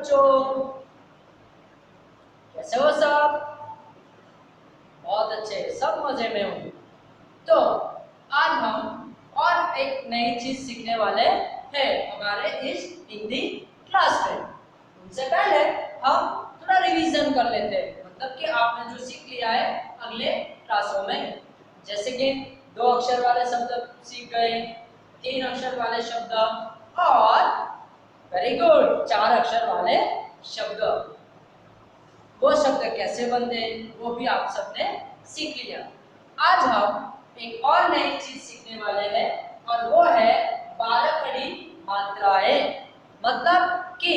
बच्चों, कैसे हो सब? बहुत अच्छे, सब मजे में हो। तो आज हम और एक नई चीज सीखने वाले हैं हमारे इस हिंदी क्लास में। उनसे पहले हम थोड़ा रिवीजन कर लेते हैं, मतलब कि आपने जो सीख लिया है अगले क्लासों में। जैसे कि 2 अक्षर वाले शब्द सीख गए, 3 अक्षर वाले शब्द और वेरी गुड 4 अक्षर वाले शब्द। वो शब्द कैसे बनते हैं वो भी आप सबने सीख लिया। आज हम एक और नई चीज सीखने वाले हैं और वो है 12 कड़ी मात्राएं। मतलब कि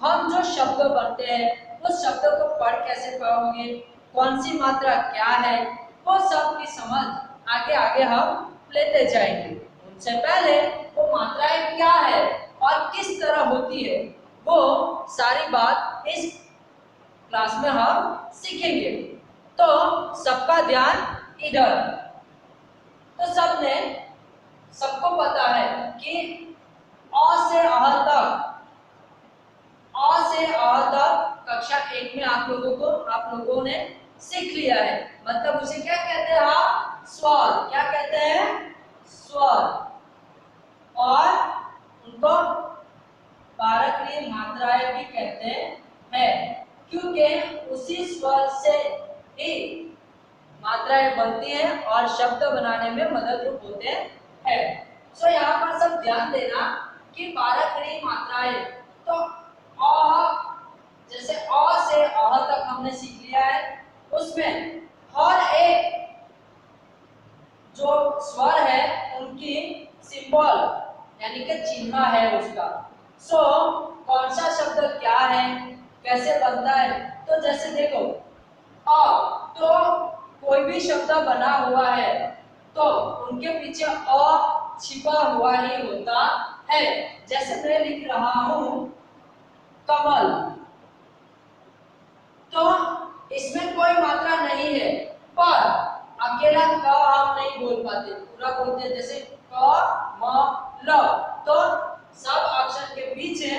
हम जो शब्द बनते हैं उस शब्द को पढ़ कैसे पाओगे, कौन सी मात्रा क्या है, वो सब की समझ आगे आगे हम लेते जाएंगे। उनसे पहले वो मात्राएं क्या है और किस तरह होती है वो सारी बात इस क्लास में हम सीखेंगे। तो सबका ध्यान इधर। तो सबको पता है कि अ से अ तक, कक्षा 1 में आप लोगों ने सीख लिया है। मतलब उसे क्या कहते हैं आप? स्वर। क्या कहते हैं? स्वर। और उनको कारकीय मात्राएं भी कहते हैं, क्योंकि उसी स्वर से ही मात्राएं बनती हैं और शब्द बनाने में मदद होते हैं। सो यहाँ पर सब ध्यान देना कि कारकीय मात्राएं, तो अ, जैसे अ से अह तक हमने सीख लिया है, उसमें हर एक जो स्वर है उनकी सिंबल यानी कि चिन्ह है उसका। सो कौन सा शब्द क्या है, कैसे बनता है, तो जैसे देखो तो कोई भी शब्द बना हुआ है तो उनके पीछे छिपा हुआ ही होता है। जैसे मैं लिख रहा हूं कमल, तो इसमें कोई मात्रा नहीं है, पर अकेला क हम नहीं बोल पाते, पूरा बोलते हैं। जैसे क म ल, तो सब अक्षर के पीछे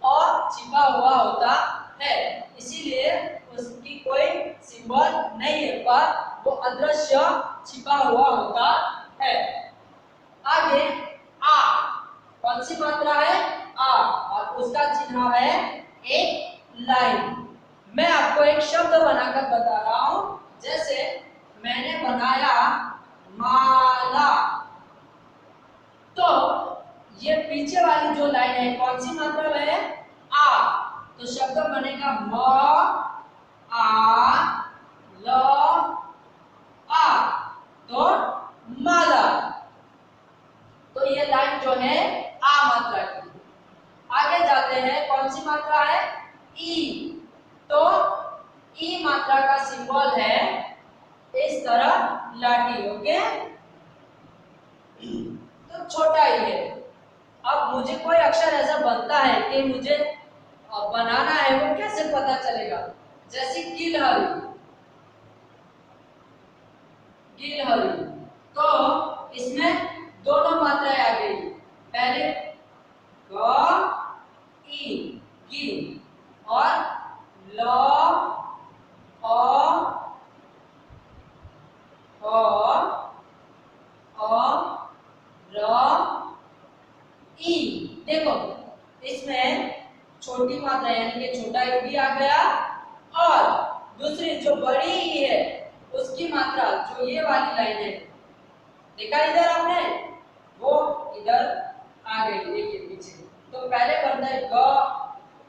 और छिपा हुआ होता है, इसीलिए उसकी कोई सिंबल नहीं है, पर वो अदृश्य छिपा हुआ होता है। आगे आ, कौन सी मात्रा है? आ, और उसका चिन्ह है एक लाइन। मैं आपको एक शब्द बनाकर बता रहा हूं। जैसे मैंने बनाया माला, तो ये पीछे वाली जो लाइन है कौन सी मात्रा में है? आ, तो शब्द बनेगा म आ ल आ, तो माला। तो ये लाइन जो है आ मात्रा की। आगे जाते हैं, कौन सी मात्रा है? ई, तो ई मात्रा का सिंबल है इस तरह लाठी। ओके, तो छोटा ही है। अब मुझे कोई अक्षर ऐसा बनता है कि मुझे बनाना है, वो कैसे पता चलेगा? जैसे गिलहरी, गिलहरी, तो इसमें दोनों मात्राएं आ गई। पहले ग ई, गी, और ल ई। देखो इसमें छोटी मात्रा यानी कि छोटा ई भी आ गया, और दूसरी जो बड़ी ई है उसकी मात्रा जो ये वाली लाइन है, देखा इधर आपने, वो इधर आ गई। देखिए पीछे, तो पहले बनता है ग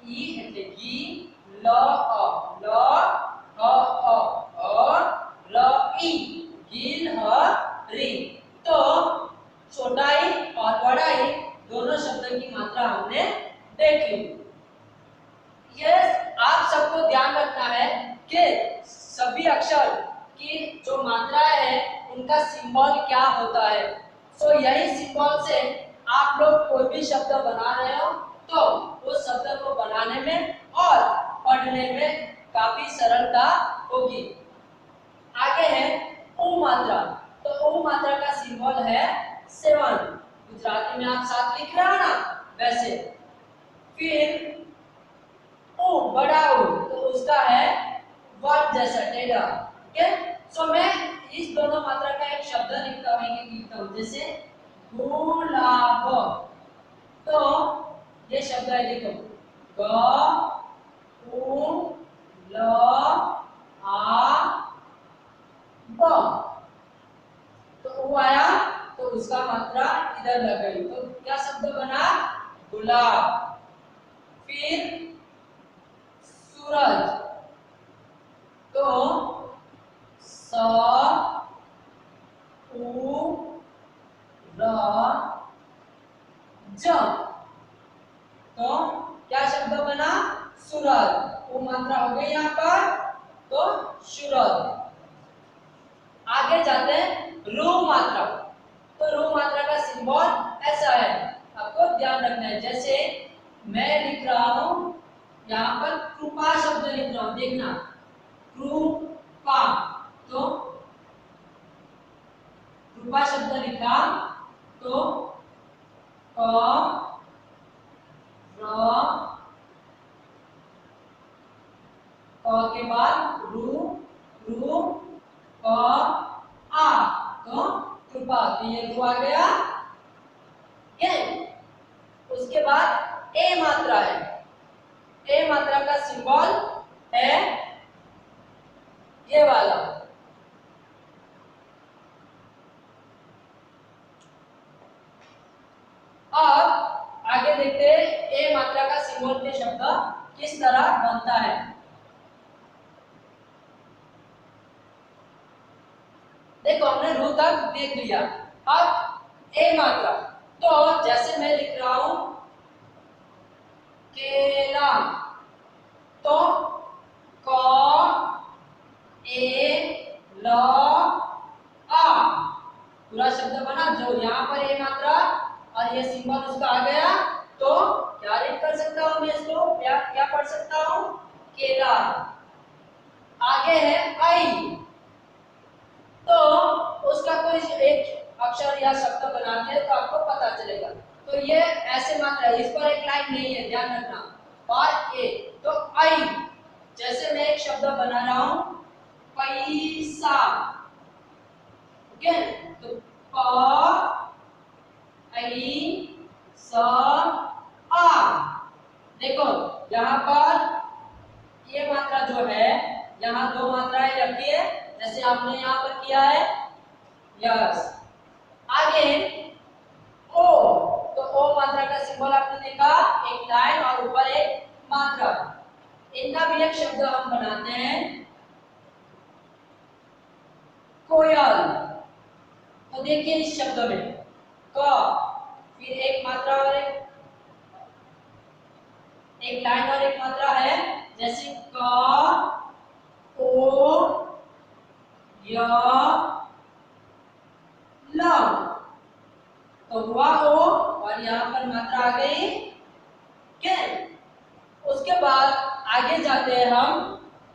ई એટલે गी, ल अ और र ई, गिलहरी। तो छोटा ई और बड़ा ई दोनों शब्दों की मात्रा हमने देख ली। ये आप सबको ध्यान रखना है कि सभी अक्षर की जो मात्राएं है उनका सिंबल क्या होता है। सो यही सिंबल से आप लोग कोई भी शब्द बना रहे हो तो उस शब्द को बनाने में और पढ़ने में काफी सरलता होगी। आगे है उ मात्रा, तो उ मात्रा का सिंबल है 7। गुजराती में आप 7 लिख रहे हो ना, वैसे। फिर ऊ बड़ा ऊ, तो उसका है वन जैसा टेढ़ा। ओके, सो मैं इस दोनों मात्रा का एक शब्द लिखता हूँ, एक लिखता हूँ, जैसे गुलाब। तो ये शब्द है, देखो, ग उ ल आ ब। तो ऊ आया तो उसका मात्रा इधर लग गई, तो क्या शब्द बना? गुलाब। फिर सूरज, तो स उ र ज। तो क्या शब्द बना? सूरज। वो मात्रा हो गई यहाँ पर, तो सूरज। आगे जाते हैं रू मात्रा। तो रू मात्रा का सिंबल ऐसा है, आपको ध्यान रखना है। जैसे मैं लिख रहा हूं, यहाँ पर कृपा शब्द लिख रहा हूं, देखना, कृपा। तो कृपा शब्द लिखा, तो क र क के बाद रू, रू क आ, तो कृपा। तो ये रू आ गया। ये उसके बाद ए मात्रा है। ए मात्रा का सिंबल है ये वाला। अब आगे देखते हैं ए मात्रा का सिंबल के शब्द किस तरह बनता है। देखो, हमने रू तक देख लिया। अब ए मात्रा, तो जैसे मैं लिख रहा हूं केला, तो क ए ल आ, पूरा शब्द बना। जो यहाँ पर ए मात्रा और ये सिंबल उसका आ गया, तो क्या रीड कर सकता हूं मैं इसको? क्या क्या पढ़ सकता हूं? केला। आगे है आई, तो उसका कोई एक अक्षर या शब्द बनाते हैं तो आपको पता चलेगा। तो ये ऐसे मात्रा है, इस पर एक लाइन नहीं है, ध्यान रखना। और ए, तो आई, जैसे मैं एक शब्द बना रहा हूं पैसा। ओके, तो प आई स आ। देखो, यहाँ पर ये मात्रा जो है, यहाँ दो मात्राएं रखिए, जैसे आपने यहाँ पर किया है। यस। आगे ओ, तो ओ मात्रा का सिंबल आपने देखा, एक लाइन और ऊपर एक मात्रा। इनका भी एक शब्द हम बनाते हैं, कोयल। तो देखिए इस शब्द में क, फिर एक मात्रा और एक लाइन और एक मात्रा है, जैसे क ओ य ल। तो हुआ ओ और यहाँ पर मात्रा आ गई के। उसके बाद आगे जाते हैं हम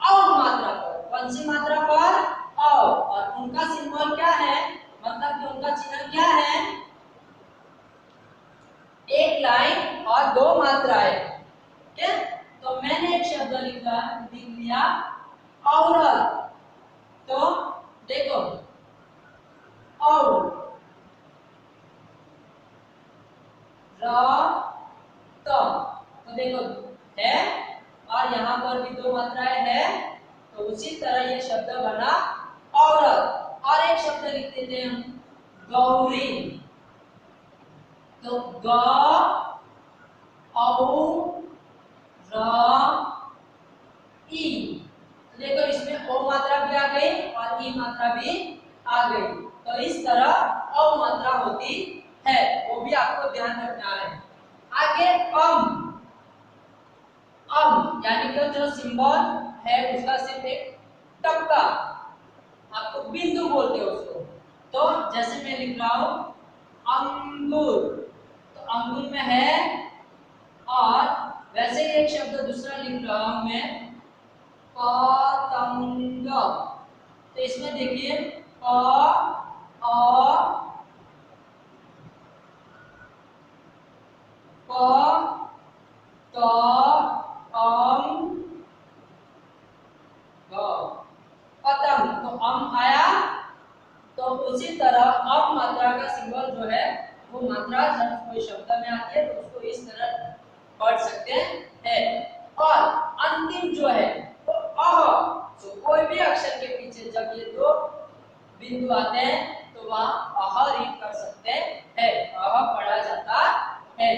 औ मात्रा पर। कौन सी मात्रा पर? औ। और उनका सिंबल क्या है, मतलब कि उनका चिन्ह क्या है? एक लाइन और दो मात्राएं। ठीक है, तो मैंने एक शब्द लिख लिया औरत। तो देखो, औ र तो देखो है, और यहाँ पर भी दो मात्राएं है, तो उसी तरह ये शब्द बना औरत। और एक शब्द लिख देते हैं हम गौरी। तो ग औ र ई। देखो, इसमें ओ मात्रा भी आ गई और ई मात्रा भी आ गई। तो इस तरह औ मात्रा होती है, वो भी आपको ध्यान रखना है। आगे यानी कि जो सिंबल है उसका सिर्फ एक टपका, आपको बिंदु बोलते हो उसको। तो जैसे मैं लिख रहा हूं अंगूर, तो अंगूर में है, और वैसे ही एक शब्द दूसरा लिख रहा हूं मैं पतंग। तो इसमें देखिए प अ प त अं का सिंबल जो है वो मात्रा जब कोई शब्द में आती है तो उसको इस तरह पढ़ सकते हैं। और अंतिम जो है वो अह, तो कोई भी अक्षर के पीछे जब ये दो बिंदु आते हैं तो वहां अह रीड कर सकते हैं, अह पढ़ा जाता है।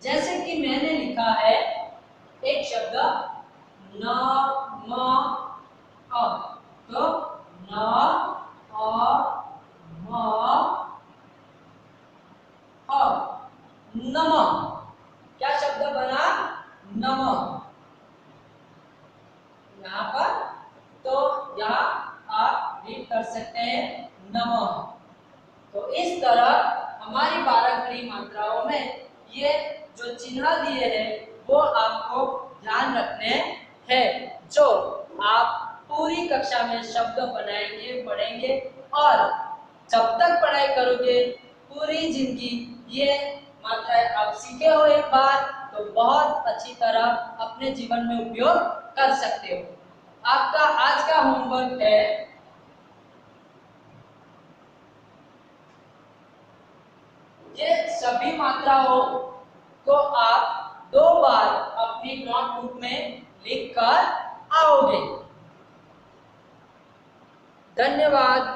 जैसे कि मैंने लिखा है एक शब्द न म अ, तो न अ म अ, नमः। क्या शब्द बना? नमः। यहाँ पर तो यहाँ आप रीड कर सकते हैं नमः। तो इस तरह हमारी 12 खड़ी मात्राओं में ये जो चिन्ह दिए हैं वो आपको ध्यान रखने हैं, जो आप पूरी कक्षा में शब्द बनाएंगे, पढ़ेंगे और जब तक पढ़ाई करोगे पूरी जिंदगी ये मात्राएं आप सीखे हो एक बार तो बहुत अच्छी तरह अपने जीवन में उपयोग कर सकते हो। आपका आज का होमवर्क है ये सभी मात्राओं को आप 2 बार अपनी नोटबुक में लिख कर आओगे। धन्यवाद।